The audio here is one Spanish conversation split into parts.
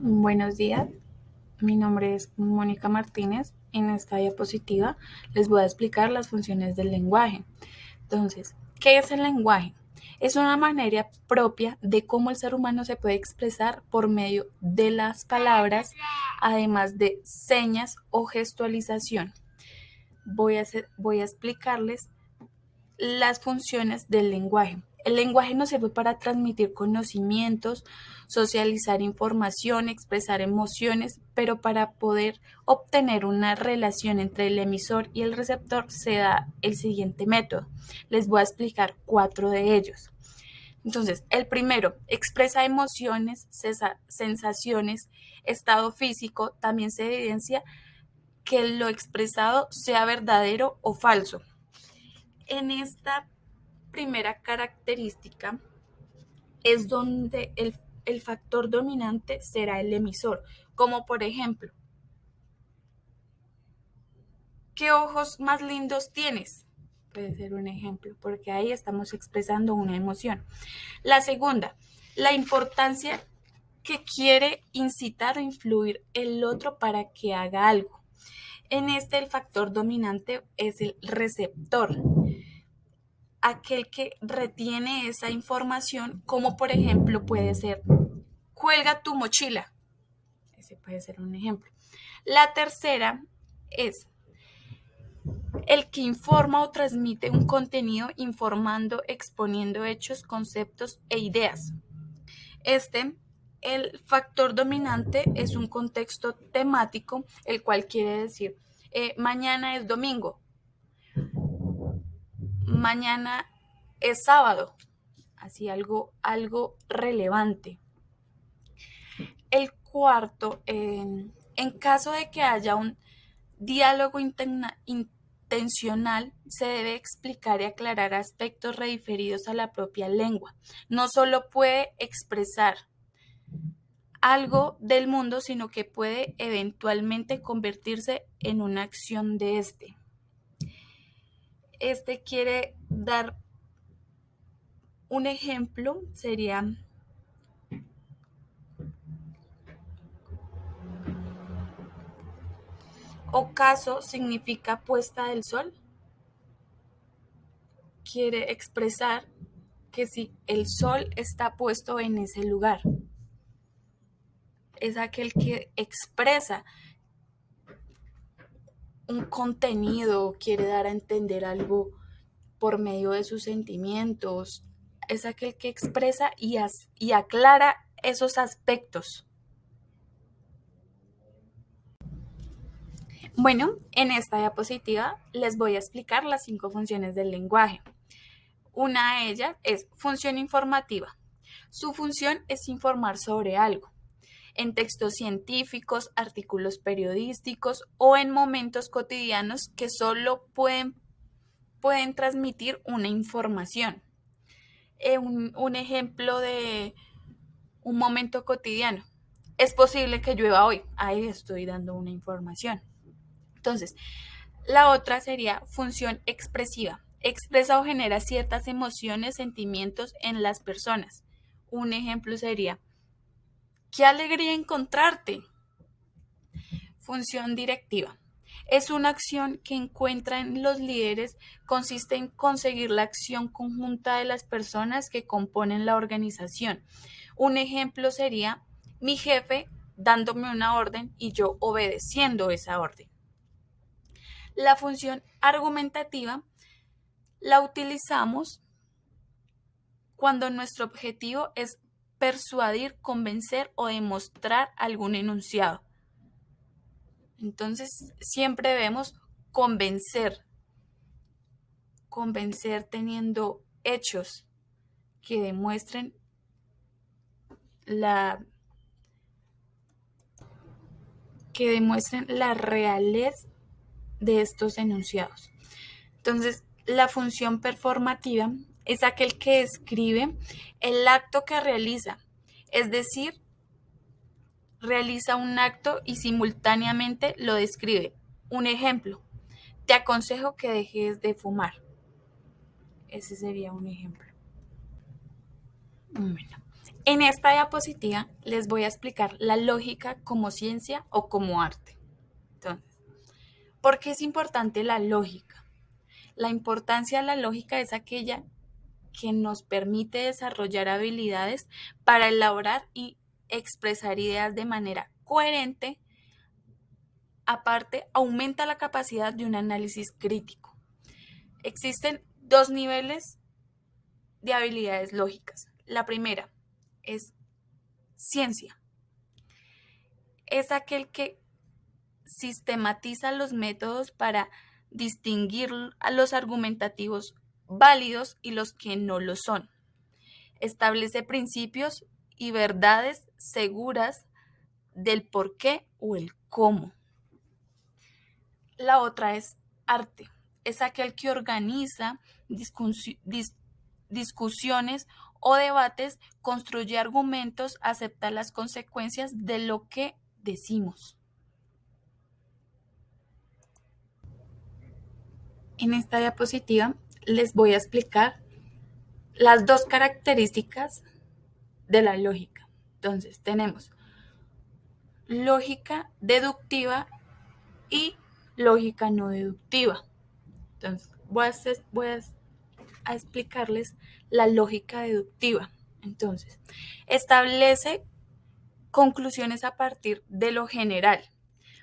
Buenos días, mi nombre es Mónica Martínez. En esta diapositiva les voy a explicar las funciones del lenguaje. Entonces, ¿qué es el lenguaje? Es una manera propia de cómo el ser humano se puede expresar por medio de las palabras, además de señas o gestualización. Voy a explicarles las funciones del lenguaje. El lenguaje nos sirve para transmitir conocimientos, socializar información, expresar emociones, pero para poder obtener una relación entre el emisor y el receptor se da el siguiente método. Les voy a explicar 4 de ellos. Entonces, el primero, expresa emociones, sensaciones, estado físico. También se evidencia que lo expresado sea verdadero o falso. En esta primera característica es donde el factor dominante será el emisor, como por ejemplo, ¿qué ojos más lindos tienes? Puede ser un ejemplo, porque ahí estamos expresando una emoción. La segunda, la importancia que quiere incitar o influir el otro para que haga algo. En este el factor dominante es el receptor, aquel que retiene esa información, como por ejemplo puede ser, cuelga tu mochila. Ese puede ser un ejemplo. La tercera es el que informa o transmite un contenido informando, exponiendo hechos, conceptos e ideas. El factor dominante es un contexto temático, el cual quiere decir, mañana es domingo, mañana es sábado, así algo relevante. El cuarto, en caso de que haya un diálogo intencional, se debe explicar y aclarar aspectos referidos a la propia lengua. No solo puede expresar algo del mundo, sino que puede eventualmente convertirse en una acción de este. Este quiere dar un ejemplo, sería ocaso significa puesta del sol. Quiere expresar que si el sol está puesto en ese lugar, es aquel que expresa un contenido, quiere dar a entender algo por medio de sus sentimientos, es aquel que expresa y aclara esos aspectos. Bueno, en esta diapositiva les voy a explicar las 5 funciones del lenguaje. Una de ellas es función informativa. Su función es informar sobre algo, en textos científicos, artículos periodísticos o en momentos cotidianos que solo pueden transmitir una información. Un ejemplo de un momento cotidiano. Es posible que llueva hoy. Ahí estoy dando una información. Entonces, la otra sería función expresiva. Expresa o genera ciertas emociones, sentimientos en las personas. Un ejemplo sería, ¡qué alegría encontrarte! Función directiva. Es una acción que encuentra en los líderes, consiste en conseguir la acción conjunta de las personas que componen la organización. Un ejemplo sería mi jefe dándome una orden y yo obedeciendo esa orden. La función argumentativa la utilizamos cuando nuestro objetivo es persuadir, convencer o demostrar algún enunciado. Entonces, siempre debemos convencer teniendo hechos que demuestren la realidad de estos enunciados. Entonces, la función performativa es aquel que describe el acto que realiza, es decir, realiza un acto y simultáneamente lo describe. Un ejemplo, te aconsejo que dejes de fumar. Ese sería un ejemplo. Bueno. En esta diapositiva les voy a explicar la lógica como ciencia o como arte. Entonces, ¿por qué es importante la lógica? La importancia de la lógica es aquella que nos permite desarrollar habilidades para elaborar y expresar ideas de manera coherente. Aparte, aumenta la capacidad de un análisis crítico. Existen dos niveles de habilidades lógicas. La primera es ciencia. Es aquel que sistematiza los métodos para distinguir a los argumentativos válidos y los que no lo son. Establece principios y verdades seguras del por qué o el cómo. La otra es arte. Es aquel que organiza discusiones o debates, construye argumentos, acepta las consecuencias de lo que decimos. En esta diapositiva les voy a explicar las dos características de la lógica. Entonces, tenemos lógica deductiva y lógica no deductiva. Entonces, voy a explicarles la lógica deductiva. Entonces, establece conclusiones a partir de lo general.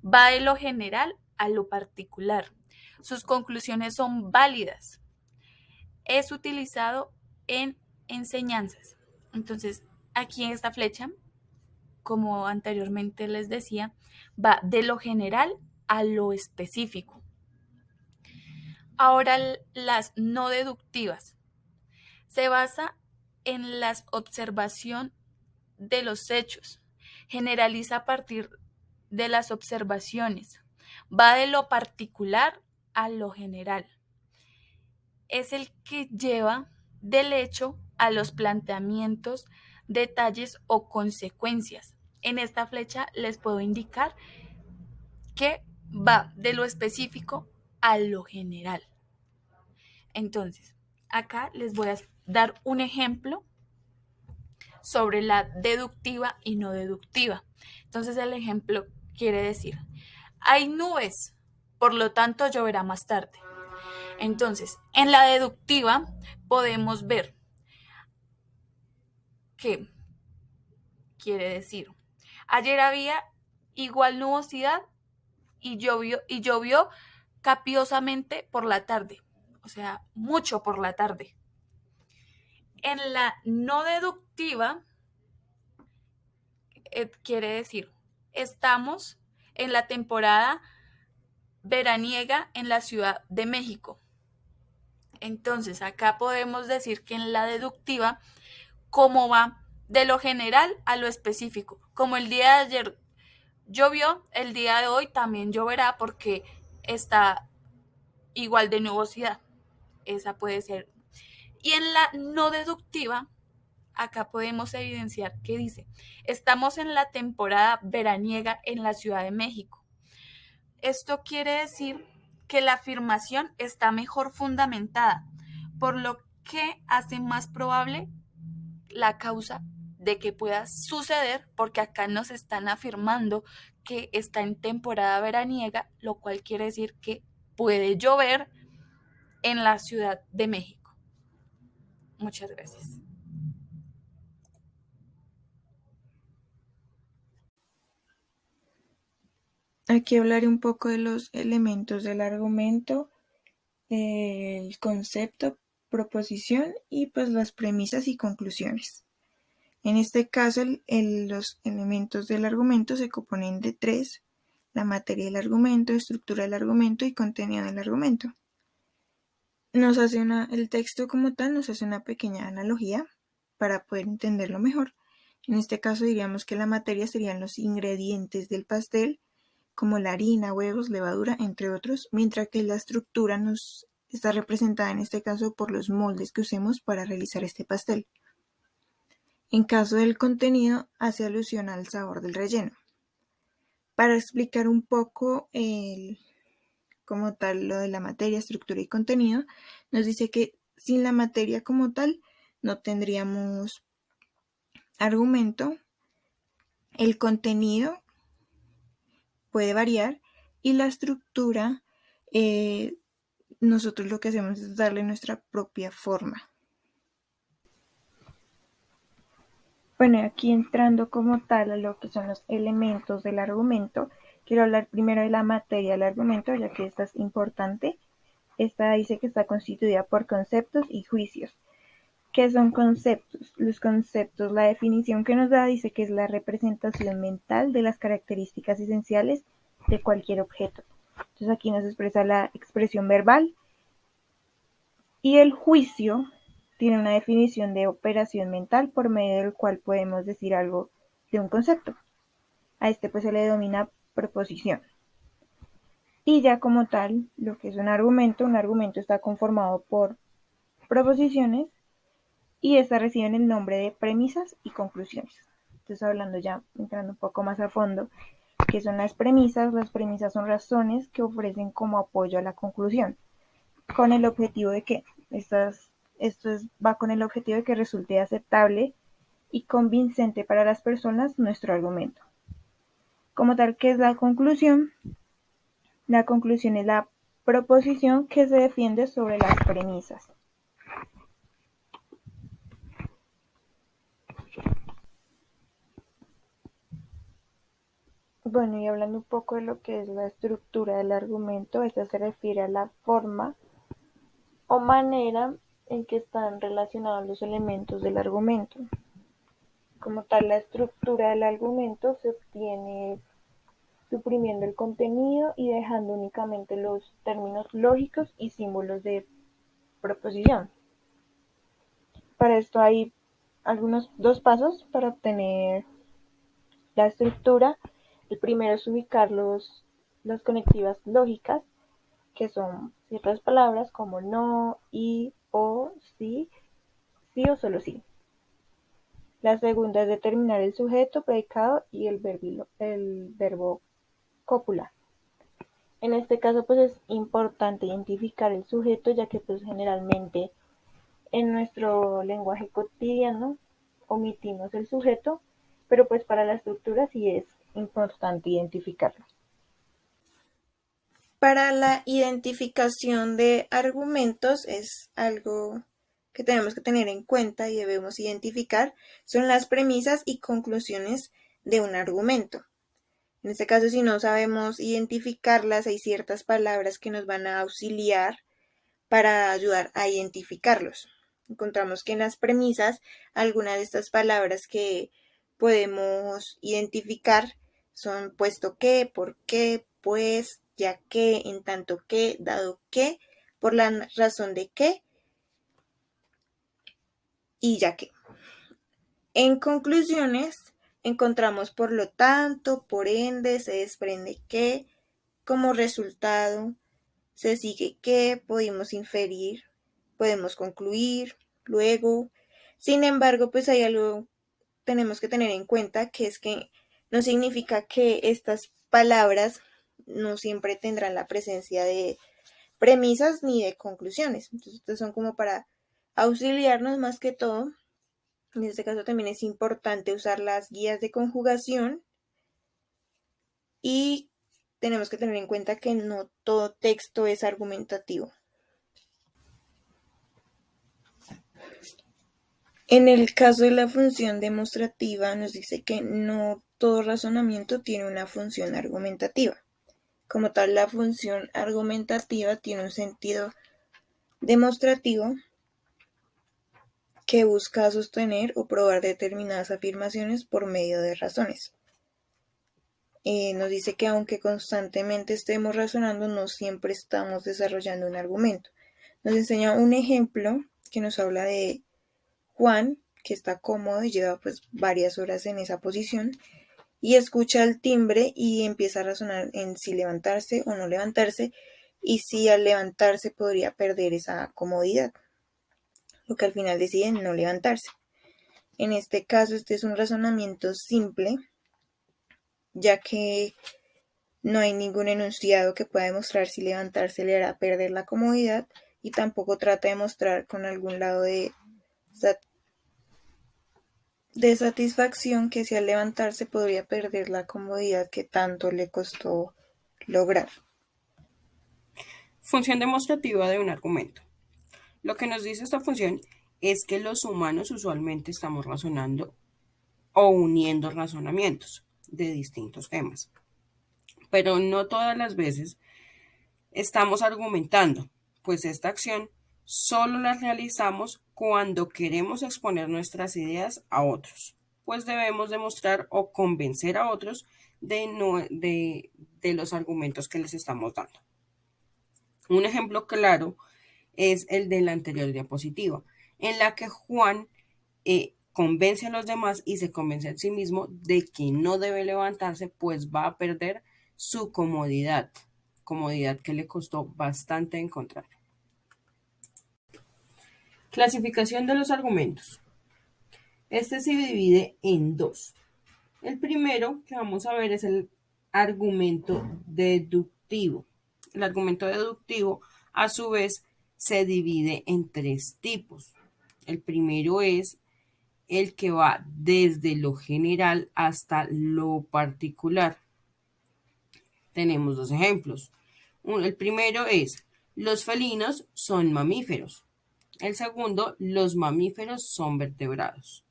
Va de lo general a lo particular. Sus conclusiones son válidas. Es utilizado en enseñanzas. Entonces, aquí en esta flecha, como anteriormente les decía, va de lo general a lo específico. Ahora, las no deductivas. Se basa en la observación de los hechos. Generaliza a partir de las observaciones. Va de lo particular a lo general. Es el que lleva del hecho a los planteamientos, detalles o consecuencias. En esta flecha les puedo indicar que va de lo específico a lo general. Entonces, acá les voy a dar un ejemplo sobre la deductiva y no deductiva. Entonces, el ejemplo quiere decir, hay nubes, por lo tanto lloverá más tarde. Entonces, en la deductiva podemos ver que quiere decir, ayer había igual nubosidad y llovió copiosamente por la tarde, o sea, mucho por la tarde. En la no deductiva quiere decir, estamos en la temporada veraniega en la Ciudad de México. Entonces, acá podemos decir que en la deductiva, ¿cómo va? De lo general a lo específico. Como el día de ayer llovió, el día de hoy también lloverá porque está igual de nubosidad. Esa puede ser. Y en la no deductiva, acá podemos evidenciar que dice, estamos en la temporada veraniega en la Ciudad de México. Esto quiere decir que la afirmación está mejor fundamentada, por lo que hace más probable la causa de que pueda suceder, porque acá nos están afirmando que está en temporada veraniega, lo cual quiere decir que puede llover en la Ciudad de México. Muchas gracias. Aquí hablaré un poco de los elementos del argumento, el concepto, proposición y pues las premisas y conclusiones. En este caso, los elementos del argumento se componen de tres: la materia del argumento, estructura del argumento y contenido del argumento. El texto como tal nos hace una pequeña analogía para poder entenderlo mejor. En este caso diríamos que la materia serían los ingredientes del pastel, como la harina, huevos, levadura, entre otros, mientras que la estructura nos está representada en este caso por los moldes que usemos para realizar este pastel. En caso del contenido, hace alusión al sabor del relleno. Para explicar un poco como tal lo de la materia, estructura y contenido, nos dice que sin la materia como tal no tendríamos argumento, el contenido puede variar y la estructura, nosotros lo que hacemos es darle nuestra propia forma. Bueno, aquí entrando como tal a lo que son los elementos del argumento, quiero hablar primero de la materia del argumento, ya que esta es importante. Esta dice que está constituida por conceptos y juicios. ¿Qué son conceptos? Los conceptos, la definición que nos da dice que es la representación mental de las características esenciales de cualquier objeto. Entonces aquí nos expresa la expresión verbal y el juicio tiene una definición de operación mental por medio del cual podemos decir algo de un concepto. A este pues se le denomina proposición. Y ya como tal, lo que es un argumento está conformado por proposiciones y estas reciben el nombre de premisas y conclusiones. Entonces hablando ya, entrando un poco más a fondo, ¿qué son las premisas? Las premisas son razones que ofrecen como apoyo a la conclusión, con el objetivo de que va con el objetivo de que resulte aceptable y convincente para las personas nuestro argumento. Como tal, ¿qué es la conclusión? La conclusión es la proposición que se defiende sobre las premisas. Bueno, y hablando un poco de lo que es la estructura del argumento, esta se refiere a la forma o manera en que están relacionados los elementos del argumento. Como tal, la estructura del argumento se obtiene suprimiendo el contenido y dejando únicamente los términos lógicos y símbolos de proposición. Para esto hay algunos dos pasos para obtener la estructura. El primero es ubicar las conectivas lógicas, que son ciertas palabras como no, y, o, sí o solo sí. La segunda es determinar el sujeto, predicado y el verbo cópula. En este caso pues es importante identificar el sujeto, ya que pues generalmente en nuestro lenguaje cotidiano omitimos el sujeto, pero pues para la estructura sí es importante identificarlo. Para la identificación de argumentos es algo que tenemos que tener en cuenta y debemos identificar, son las premisas y conclusiones de un argumento. En este caso, si no sabemos identificarlas, hay ciertas palabras que nos van a auxiliar para ayudar a identificarlos. Encontramos que en las premisas, algunas de estas palabras que podemos identificar son puesto que, por qué, pues, ya que, en tanto que, dado que, por la razón de que y ya que. En conclusiones, encontramos por lo tanto, por ende, se desprende que, como resultado, se sigue que, podemos inferir, podemos concluir, luego. Sin embargo, pues hay algo tenemos que tener en cuenta, que es que no significa que estas palabras no siempre tendrán la presencia de premisas ni de conclusiones. Entonces, estos son como para auxiliarnos más que todo. En este caso también es importante usar las guías de conjugación y tenemos que tener en cuenta que no todo texto es argumentativo. En el caso de la función demostrativa nos dice que no todo razonamiento tiene una función argumentativa. Como tal, la función argumentativa tiene un sentido demostrativo que busca sostener o probar determinadas afirmaciones por medio de razones. Nos dice que aunque constantemente estemos razonando, no siempre estamos desarrollando un argumento. Nos enseña un ejemplo que nos habla de Juan, que está cómodo y lleva pues varias horas en esa posición y escucha el timbre y empieza a razonar en si levantarse o no levantarse y si al levantarse podría perder esa comodidad, lo que al final decide no levantarse. En este caso, este es un razonamiento simple, ya que no hay ningún enunciado que pueda demostrar si levantarse le hará perder la comodidad y tampoco trata de mostrar con algún lado de de satisfacción que si al levantarse podría perder la comodidad que tanto le costó lograr. Función demostrativa de un argumento. Lo que nos dice esta función es que los humanos usualmente estamos razonando o uniendo razonamientos de distintos temas, pero no todas las veces estamos argumentando, pues esta acción solo la realizamos cuando queremos exponer nuestras ideas a otros, pues debemos demostrar o convencer a otros de los argumentos que les estamos dando. Un ejemplo claro es el de la anterior diapositiva, en la que Juan convence a los demás y se convence a sí mismo de que no debe levantarse, pues va a perder su comodidad que le costó bastante encontrar. Clasificación de los argumentos. Este se divide en dos. El primero que vamos a ver es el argumento deductivo. El argumento deductivo, a su vez, se divide en tres tipos. El primero es el que va desde lo general hasta lo particular. Tenemos dos ejemplos. El primero es, los felinos son mamíferos. El segundo, los mamíferos son vertebrados.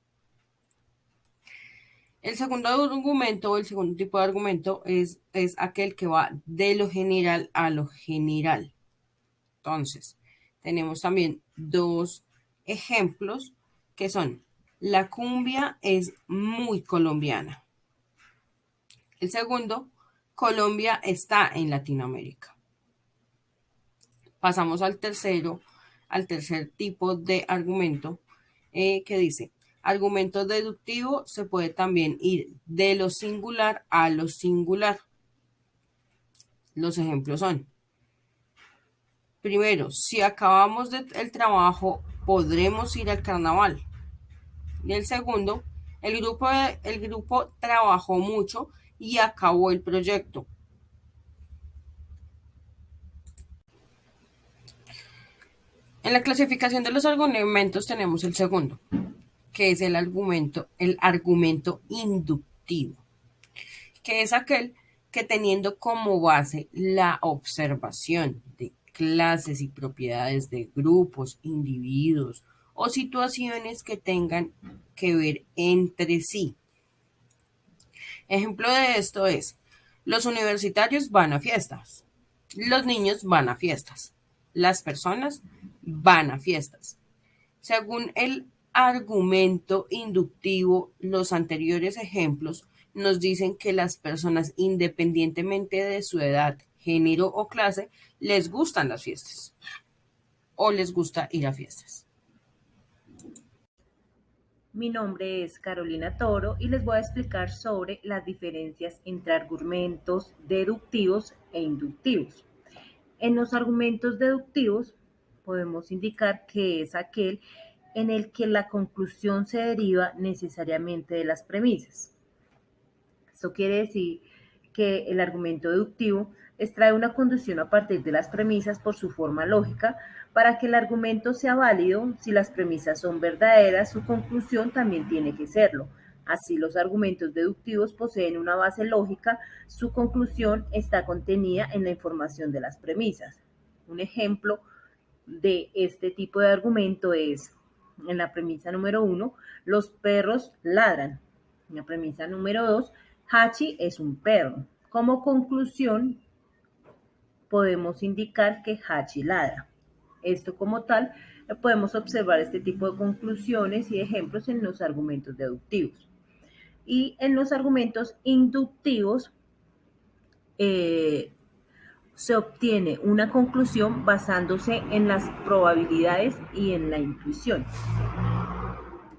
El segundo argumento o el segundo tipo de argumento es aquel que va de lo general a lo general. Entonces, tenemos también dos ejemplos que son, la cumbia es muy colombiana. El segundo, Colombia está en Latinoamérica. Pasamos al tercer tipo de argumento que dice, argumento deductivo se puede también ir de lo singular a lo singular. Los ejemplos son, primero, si acabamos el trabajo, podremos ir al carnaval. Y el segundo, el grupo trabajó mucho y acabó el proyecto. En la clasificación de los argumentos tenemos el segundo, que es el argumento inductivo, que es aquel que teniendo como base la observación de clases y propiedades de grupos, individuos o situaciones que tengan que ver entre sí. Ejemplo de esto es, los universitarios van a fiestas, los niños van a fiestas, las personas van a fiestas. Según el argumento inductivo, los anteriores ejemplos nos dicen que las personas, independientemente de su edad, género o clase, les gustan las fiestas o les gusta ir a fiestas. Mi nombre es Carolina Toro y les voy a explicar sobre las diferencias entre argumentos deductivos e inductivos. En los argumentos deductivos podemos indicar que es aquel en el que la conclusión se deriva necesariamente de las premisas. Esto quiere decir que el argumento deductivo extrae una conducción a partir de las premisas por su forma lógica. Para que el argumento sea válido, si las premisas son verdaderas, su conclusión también tiene que serlo. Así, los argumentos deductivos poseen una base lógica, su conclusión está contenida en la información de las premisas. Un ejemplo de este tipo de argumento es, en la premisa número 1, los perros ladran. En la premisa número 2, Hachi es un perro. Como conclusión, podemos indicar que Hachi ladra. Esto como tal, podemos observar este tipo de conclusiones y ejemplos en los argumentos deductivos. Y en los argumentos inductivos, se obtiene una conclusión basándose en las probabilidades y en la intuición.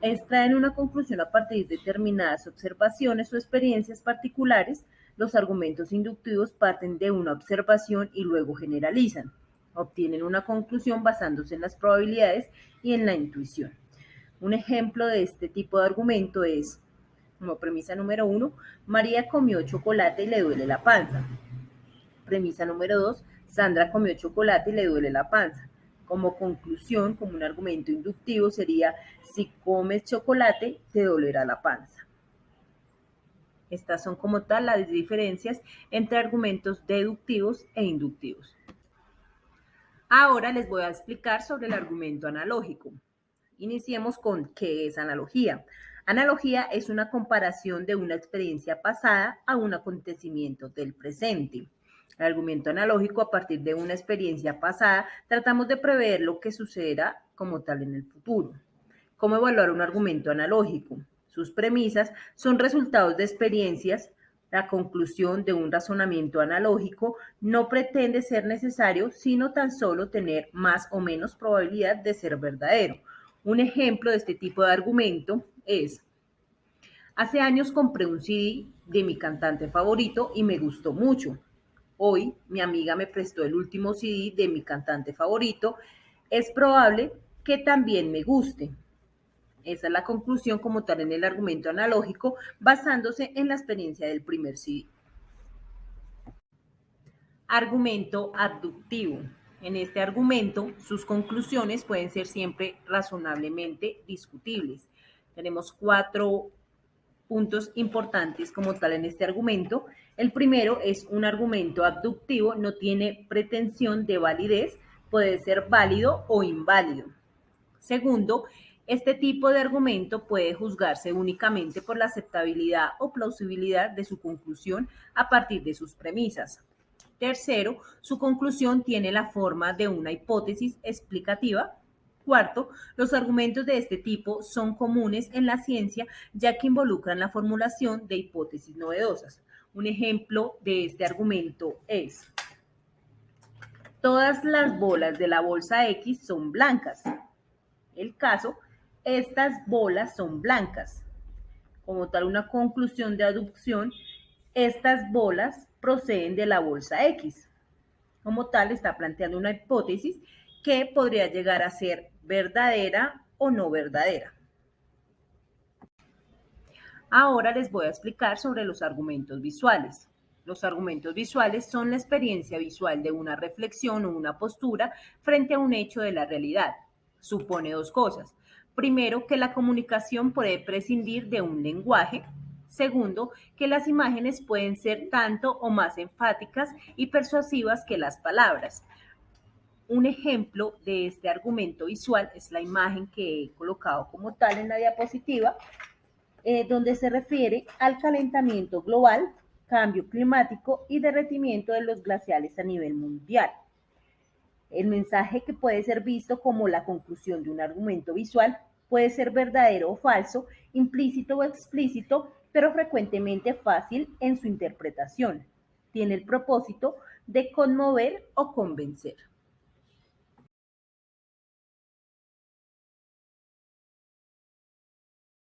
Extraen una conclusión a partir de determinadas observaciones o experiencias particulares. Los argumentos inductivos parten de una observación y luego generalizan. Obtienen una conclusión basándose en las probabilidades y en la intuición. Un ejemplo de este tipo de argumento es, como premisa número 1, María comió chocolate y le duele la panza. Premisa número 2, Sandra comió chocolate y le duele la panza. Como conclusión, como un argumento inductivo sería: si comes chocolate, te dolerá la panza. Estas son como tal las diferencias entre argumentos deductivos e inductivos. Ahora les voy a explicar sobre el argumento analógico. Iniciemos con ¿qué es analogía? Analogía es una comparación de una experiencia pasada a un acontecimiento del presente. El argumento analógico, a partir de una experiencia pasada, tratamos de prever lo que sucederá como tal en el futuro. ¿Cómo evaluar un argumento analógico? Sus premisas son resultados de experiencias. La conclusión de un razonamiento analógico no pretende ser necesario, sino tan solo tener más o menos probabilidad de ser verdadero. Un ejemplo de este tipo de argumento es: hace años compré un CD de mi cantante favorito y me gustó mucho. Hoy mi amiga me prestó el último CD de mi cantante favorito. Es probable que también me guste. Esa es la conclusión como tal en el argumento analógico, basándose en la experiencia del primer CD. Argumento abductivo. En este argumento, sus conclusiones pueden ser siempre razonablemente discutibles. Tenemos 4 puntos importantes como tal en este argumento. El primero es: un argumento abductivo no tiene pretensión de validez, puede ser válido o inválido. Segundo, este tipo de argumento puede juzgarse únicamente por la aceptabilidad o plausibilidad de su conclusión a partir de sus premisas. Tercero, su conclusión tiene la forma de una hipótesis explicativa. Cuarto, los argumentos de este tipo son comunes en la ciencia, ya que involucran la formulación de hipótesis novedosas. Un ejemplo de este argumento es: todas las bolas de la bolsa X son blancas. El caso: estas bolas son blancas. Como tal, una conclusión de aducción: estas bolas proceden de la bolsa X. Como tal, está planteando una hipótesis que podría llegar a ser verdadera o no verdadera. Ahora les voy a explicar sobre los argumentos visuales. Los argumentos visuales son la experiencia visual de una reflexión o una postura frente a un hecho de la realidad. Supone 2 cosas. Primero, que la comunicación puede prescindir de un lenguaje. Segundo, que las imágenes pueden ser tanto o más enfáticas y persuasivas que las palabras. Un ejemplo de este argumento visual es la imagen que he colocado como tal en la diapositiva, donde se refiere al calentamiento global, cambio climático y derretimiento de los glaciares a nivel mundial. El mensaje, que puede ser visto como la conclusión de un argumento visual, puede ser verdadero o falso, implícito o explícito, pero frecuentemente fácil en su interpretación. Tiene el propósito de conmover o convencer.